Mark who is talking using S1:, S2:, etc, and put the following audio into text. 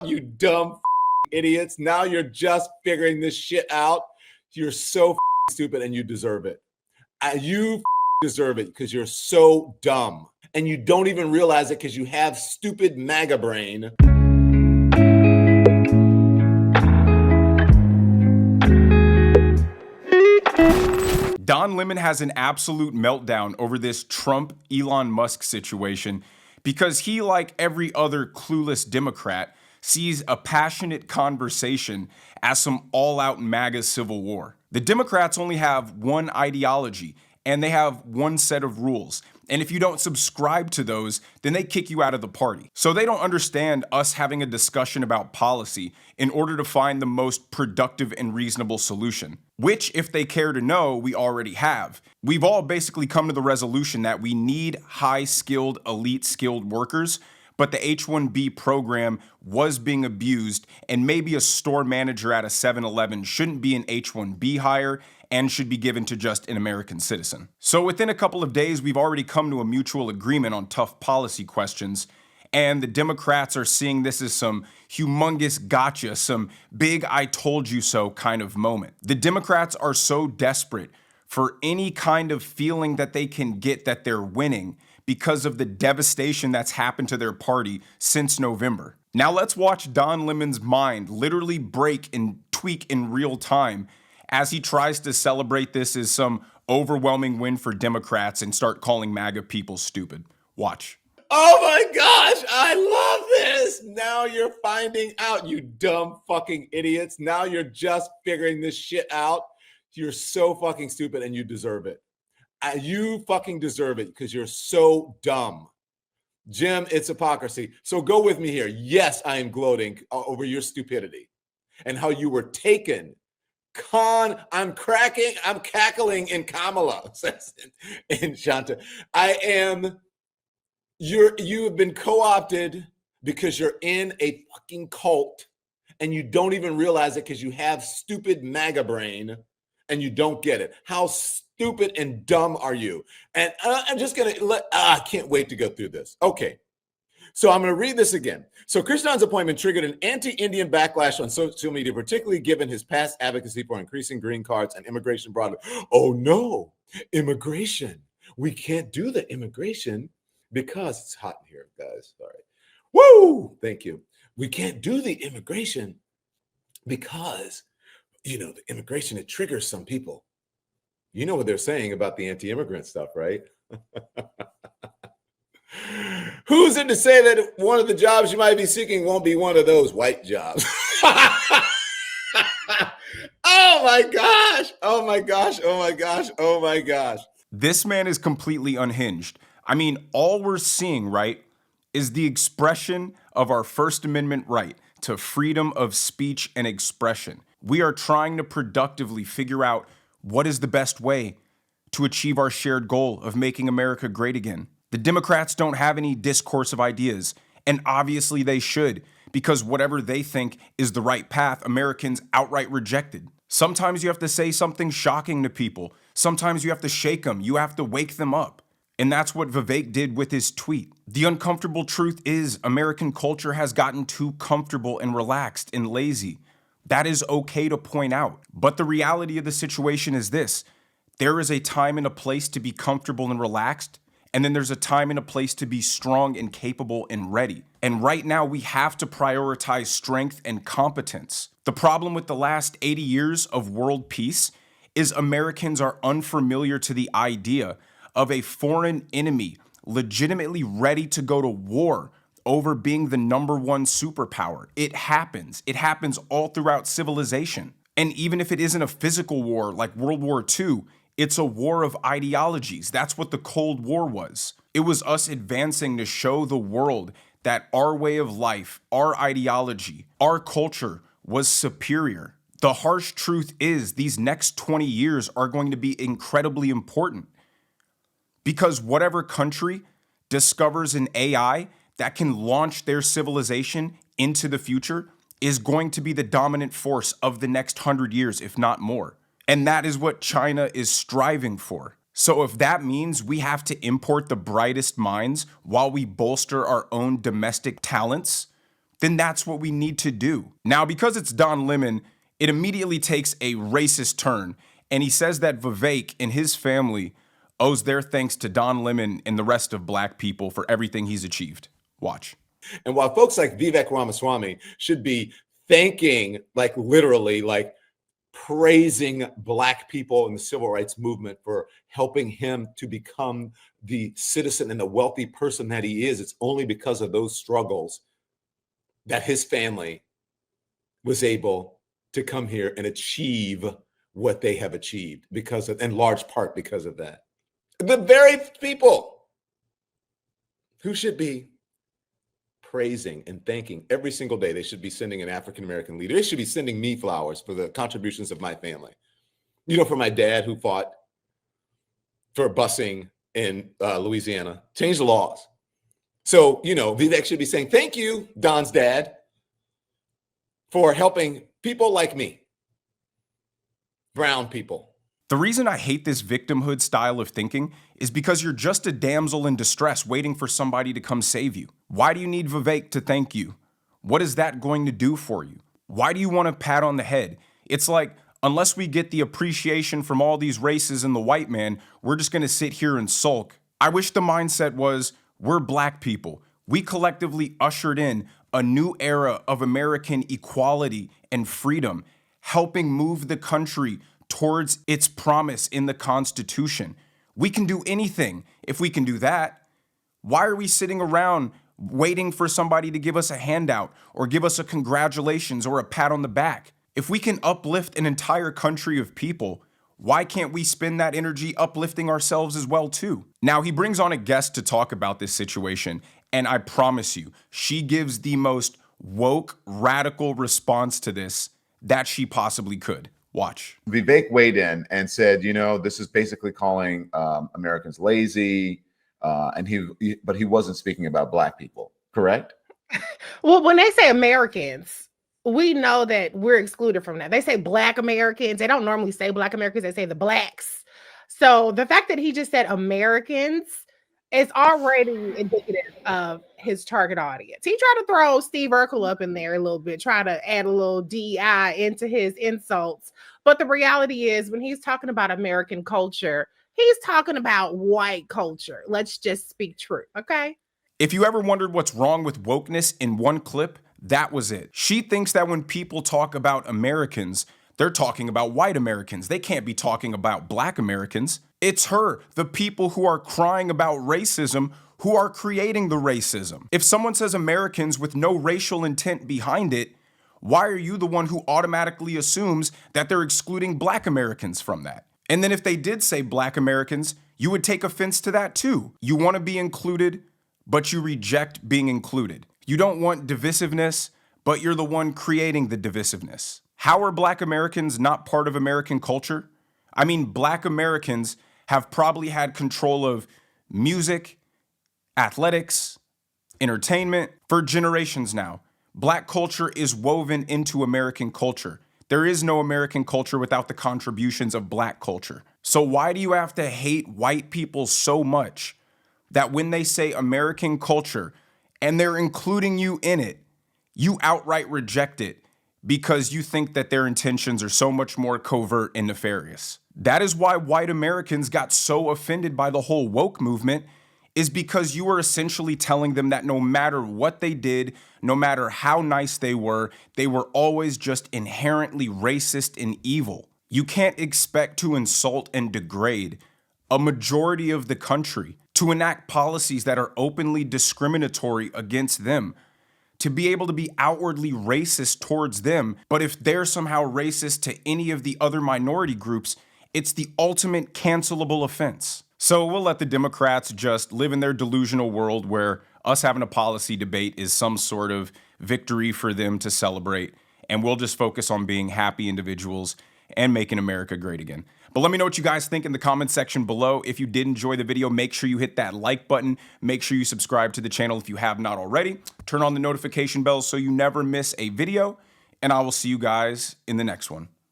S1: You dumb idiots. Now you're just figuring this shit out. You're so stupid and you deserve it. You deserve it because you're so dumb. And you don't even realize it because you have stupid MAGA brain.
S2: Don Lemon has an absolute meltdown over this Trump-Elon Musk situation because he, like every other clueless Democrat, sees a passionate conversation as some all-out MAGA civil war. The Democrats only have one ideology, and they have one set of rules. And if you don't subscribe to those, then they kick you out of the party. So they don't understand us having a discussion about policy in order to find the most productive and reasonable solution, which, if they care to know, we already have. We've all basically come to the resolution that we need high-skilled, elite-skilled workers, but the H-1B program was being abused, and maybe a store manager at a 7-Eleven shouldn't be an H-1B hire and should be given to just an American citizen. So within a couple of days, we've already come to a mutual agreement on tough policy questions, and the Democrats are seeing this as some humongous gotcha, some big I told you so kind of moment. The Democrats are so desperate for any kind of feeling that they can get that they're winning because of the devastation that's happened to their party since November. Now let's watch Don Lemon's mind literally break and tweak in real time as he tries to celebrate this as some overwhelming win for Democrats and start calling MAGA people stupid. Watch.
S1: Oh my gosh, I love this. Now you're finding out, you dumb fucking idiots. Now you're just figuring this shit out. You're so fucking stupid and you deserve it. You fucking deserve it because you're so dumb. Jim, it's hypocrisy. So go with me here. Yes, I am gloating over your stupidity and how you were taken. I'm cackling in Kamala, says in Shanta. You have been co-opted because you're in a fucking cult and you don't even realize it because you have stupid MAGA brain and you don't get it. How stupid and dumb are you? And I'm just going to I can't wait to go through this. Okay. So I'm going to read this again. So Krishnan's appointment triggered an anti-Indian backlash on social media, particularly given his past advocacy for increasing green cards and immigration broadly. Oh no, immigration. We can't do the immigration because it's hot in here, guys. Sorry. Woo! Thank you. We can't do the immigration because, the immigration, it triggers some people. You know what they're saying about the anti-immigrant stuff, right? Who's in to say that one of the jobs you might be seeking won't be one of those white jobs? Oh my gosh. Oh my gosh. Oh my gosh. Oh my gosh.
S2: This man is completely unhinged. I mean, all we're seeing, right, is the expression of our First Amendment right to freedom of speech and expression. We are trying to productively figure out what is the best way to achieve our shared goal of making America great again. The Democrats don't have any discursive ideas, and obviously they should, because whatever they think is the right path, Americans outright rejected. Sometimes you have to say something shocking to people. Sometimes you have to shake them. You have to wake them up. And that's what Vivek did with his tweet. The uncomfortable truth is American culture has gotten too comfortable and relaxed and lazy. That is okay to point out. But the reality of the situation is this. There is a time and a place to be comfortable and relaxed, and then there's a time and a place to be strong and capable and ready. And right now we have to prioritize strength and competence. The problem with the last 80 years of world peace is Americans are unfamiliar to the idea of a foreign enemy legitimately ready to go to war over being the #1 superpower. It happens. It happens all throughout civilization. And even if it isn't a physical war like World War II, it's a war of ideologies. That's what the Cold War was. It was us advancing to show the world that our way of life, our ideology, our culture was superior. The harsh truth is these next 20 years are going to be incredibly important because whatever country discovers an AI that can launch their civilization into the future is going to be the dominant force of the next 100 years, if not more. And that is what China is striving for. So if that means we have to import the brightest minds while we bolster our own domestic talents, then that's what we need to do. Now, because it's Don Lemon, it immediately takes a racist turn, and he says that Vivek and his family owes their thanks to Don Lemon and the rest of black people for everything he's achieved. Watch.
S1: And while folks like Vivek Ramaswamy should be thanking, like literally, like praising black people in the civil rights movement for helping him to become the citizen and the wealthy person that he is, it's only because of those struggles that his family was able to come here and achieve what they have achieved, because of, in large part because of that. The very people who should be praising and thanking every single day, they should be sending an African-American leader. They should be sending me flowers for the contributions of my family. You know, for my dad who fought for busing in Louisiana, changed the laws. So, you know, Vivek should be saying, thank you, Don's dad, for helping people like me, brown people.
S2: The reason I hate this victimhood style of thinking is because you're just a damsel in distress waiting for somebody to come save you. Why do you need Vivek to thank you? What is that going to do for you? Why do you want a pat on the head? It's like, unless we get the appreciation from all these races and the white man, we're just going to sit here and sulk. I wish the mindset was, we're black people. We collectively ushered in a new era of American equality and freedom, helping move the country towards its promise in the Constitution. We can do anything if we can do that. Why are we sitting around waiting for somebody to give us a handout or give us a congratulations or a pat on the back? If we can uplift an entire country of people, why can't we spend that energy uplifting ourselves as well too? Now, he brings on a guest to talk about this situation, and I promise you, she gives the most woke, radical response to this that she possibly could. Watch.
S3: Vivek weighed in and said, you know, this is basically calling Americans lazy, but he wasn't speaking about black people, correct?
S4: Well, when they say Americans, we know that we're excluded from that. They say black Americans. They don't normally say black Americans. They say the blacks. So the fact that he just said Americans is already indicative of his target audience. He tried to throw Steve Urkel up in there a little bit, try to add a little DEI into his insults. But the reality is, when he's talking about American culture, he's talking about white culture. Let's just speak true, okay?
S2: If you ever wondered what's wrong with wokeness in one clip, that was it. She thinks that when people talk about Americans, they're talking about white Americans. They can't be talking about black Americans. It's her, the people who are crying about racism, who are creating the racism. If someone says Americans with no racial intent behind it, why are you the one who automatically assumes that they're excluding black Americans from that? And then if they did say black Americans, you would take offense to that too. You want to be included, but you reject being included. You don't want divisiveness, but you're the one creating the divisiveness. How are black Americans not part of American culture? I mean, black Americans have probably had control of music, athletics, entertainment for generations now. Black culture is woven into American culture. There is no American culture without the contributions of black culture. So why do you have to hate white people so much that when they say American culture and they're including you in it, you outright reject it because you think that their intentions are so much more covert and nefarious? That is why white Americans got so offended by the whole woke movement, is because you were essentially telling them that no matter what they did, no matter how nice they were always just inherently racist and evil. You can't expect to insult and degrade a majority of the country, to enact policies that are openly discriminatory against them, to be able to be outwardly racist towards them. But if they're somehow racist to any of the other minority groups, it's the ultimate cancelable offense. So we'll let the Democrats just live in their delusional world where us having a policy debate is some sort of victory for them to celebrate, and we'll just focus on being happy individuals and making America great again. But let me know what you guys think in the comment section below. If you did enjoy the video, make sure you hit that like button. Make sure you subscribe to the channel if you have not already. Turn on the notification bell so you never miss a video, and I will see you guys in the next one.